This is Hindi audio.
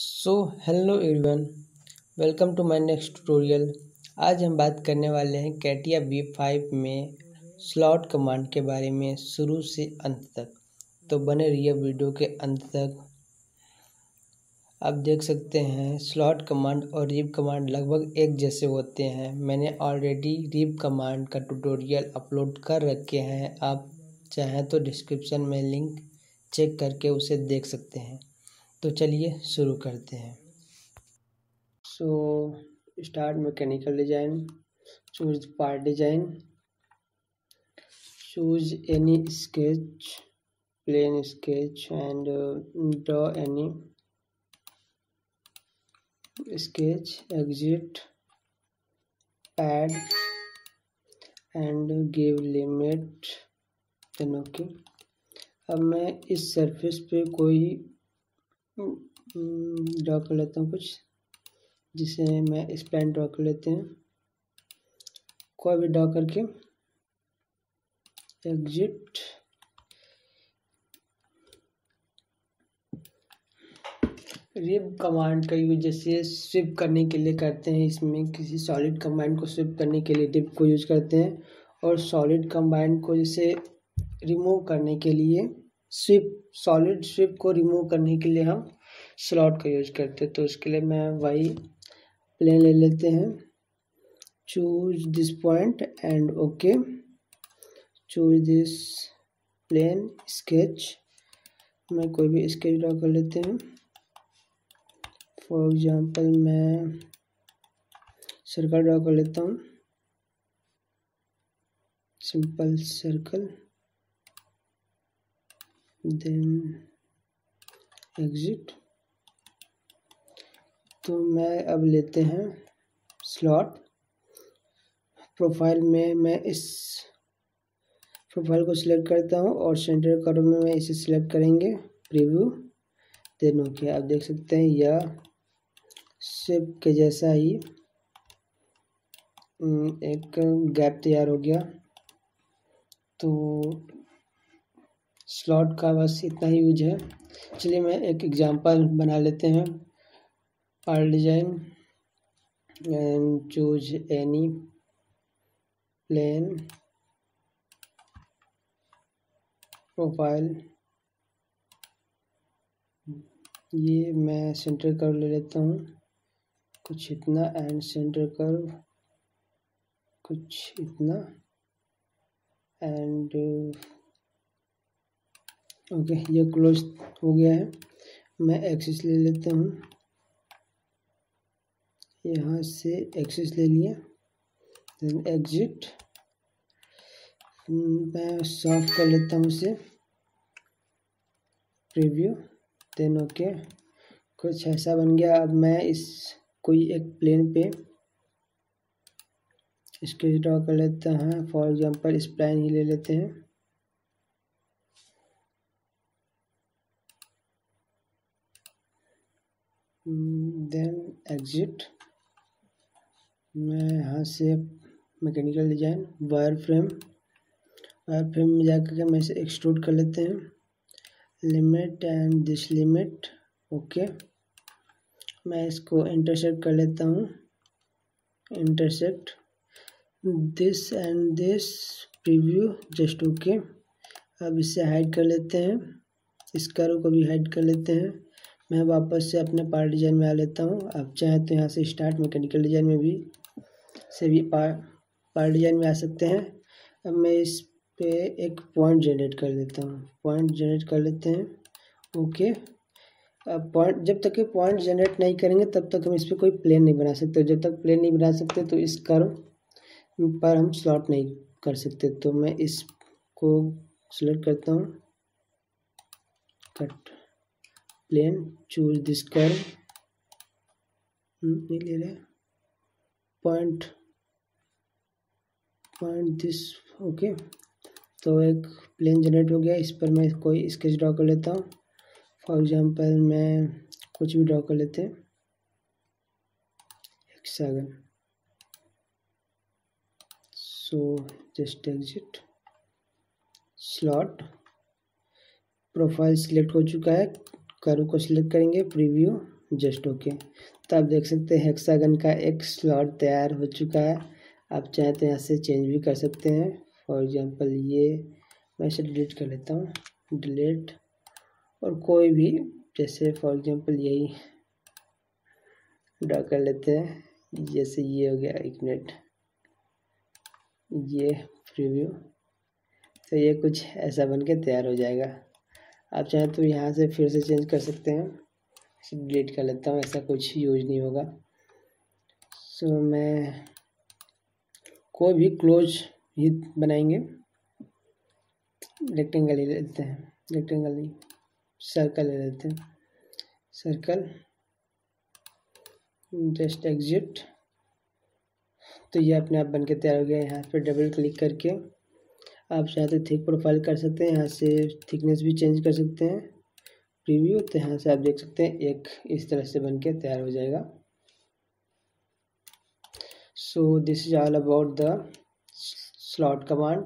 So hello everyone, welcome to my next tutorial. आज हम बात करने वाले हैं कैटिया V5 में स्लॉट कमांड के बारे में शुरू से अंत तक। तो बने रहिए वीडियो के अंत तक। आप देख सकते हैं स्लॉट कमांड और रीप कमांड लगभग एक जैसे होते हैं। मैंने ऑलरेडी रीप कमांड का ट्यूटोरियल अपलोड कर रखे हैं। आप चाहें तो डिस्क्रिप्शन में लिंक चेक करके उसे देख सकते हैं। तो चलिए शुरू करते हैं। Start mechanical design, choose part design, choose any sketch, plane sketch and draw any sketch, exit, add and give limit, then okay. अब मैं इस सरफेस पे कोई ड्रॉ कर लेता हूँ कुछ, जिसे मैं स्प्लाइन ड्रॉ कर लेते हैं। कोई भी ड्रॉ करके एग्जिट, रिप कमांड का यूज जैसे स्विप करने के लिए करते हैं। इसमें किसी सॉलिड कमांड को स्विप करने के लिए रिप को यूज करते हैं, और सॉलिड कमांड को जैसे रिमूव करने के लिए सॉलिड स्विप को रिमूव करने के लिए हम स्लॉट का यूज करते हैं। तो उसके लिए मैं वही प्लेन ले लेते हैं, choose this point and okay, choose this plane sketch. मैं कोई भी स्केच ड्रॉ कर लेते हैं। फॉर एग्जांपल मैं सर्कल ड्रॉ कर लेता हूँ, सिंपल सर्कल, देन एग्जिट। तो मैं अब लेते हैं स्लॉट। प्रोफाइल में मैं इस प्रोफाइल को सिलेक्ट करता हूँ और सेंटर कर्व में मैं इसे सिलेक्ट करेंगे, प्रीव्यू, देन ओके। आप देख सकते हैं यह शेप के जैसा ही एक गैप तैयार हो गया। तो स्लॉट का बस इतना ही यूज है। चलिए मैं एक एग्जांपल बना लेते हैं। Part design and choose any plane, profile, ये मैं सेंटर कर्व ले लेता हूँ कुछ इतना, एंड सेंटर कर्व कुछ इतना, एंड ओके। ये क्लोज हो गया है। मैं एक्सिस ले लेता हूँ, यहाँ से एक्सिस ले लिया, देन एग्जिट। मैं सॉफ्ट कर लेता हूँ इसे, प्रीव्यू, देन ओके। कुछ ऐसा बन गया। अब मैं इस कोई एक प्लेन पे स्केच ड्रॉ कर लेते हैं। फॉर एग्जांपल स्प्लाइन ही ले लेते हैं, देन एग्जिट। मैं यहाँ से मैकेनिकल डिजाइन, वायर फ्रेम में जाकर के मैं इसे एक्सट्रूड कर लेते हैं, limit and this limit, okay. मैं इसको इंटरसेक्ट कर लेता हूँ, intersect this and this, preview, just okay. अब इसे हाइड कर लेते हैं, इस कर्व को भी हाइड कर लेते हैं। मैं वापस से अपने पार्ट डिजाइन में आ लेता हूँ। आप चाहें तो यहाँ से स्टार्ट मैकेनिकल डिजाइन में भी पार्ट डिजाइन में आ सकते हैं। अब मैं इस पे एक पॉइंट जनरेट कर लेता हूँ, पॉइंट जनरेट कर लेते हैं, ओके। अब पॉइंट, जब तक कि पॉइंट जनरेट नहीं करेंगे तब तक हम इस पर कोई प्लेन नहीं बना सकते। जब तक प्लेन नहीं बना सकते तो इस कर्व पर हम स्लॉट नहीं कर सकते। तो मैं इसको सिलेक्ट करता हूँ, cut plane, choose this curve, नहीं ले रहे, पॉइंट दिस, ओके। तो एक प्लेन जनरेट हो गया। इस पर मैं कोई स्केच ड्रॉ कर लेता हूँ। फॉर एग्जांपल मैं कुछ भी ड्रॉ कर लेते हैं, hexagon. So just exit, slot, profile select हो चुका है। कर्व को सिलेक्ट करेंगे, प्रीव्यू, जस्ट ओके। तो आप देख सकते हैं हेक्सागन का एक स्लॉट तैयार हो चुका है। आप चाहें तो यहाँ से चेंज भी कर सकते हैं। फॉर एग्जांपल ये मैं इसे डिलीट कर लेता हूँ, डिलीट, और कोई भी जैसे फॉर एग्जांपल यही ड्रा कर लेते हैं। जैसे ये हो गया, एक मिनट, ये प्रीव्यू, तो ये कुछ ऐसा बन के तैयार हो जाएगा। आप चाहें तो यहाँ से फिर से चेंज कर सकते हैं। इसे डिलीट कर लेता हूँ, ऐसा कुछ यूज नहीं होगा। सो मैं कोई भी क्लोज ही बनाएंगे, रेक्टेंगल ही लेते हैं, रेक्टेंगल ही, सर्कल ले लेते हैं, सर्कल, जस्ट एग्जिट। तो ये अपने आप बन के तैयार हो गया। यहाँ पर डबल क्लिक करके आप चाहे तो थिक प्रोफाइल कर सकते हैं, यहाँ से थिकनेस भी चेंज कर सकते हैं, प्रीव्यू। तो यहाँ से आप देख सकते हैं एक इस तरह से बन के तैयार हो जाएगा। So this is all about the slot command.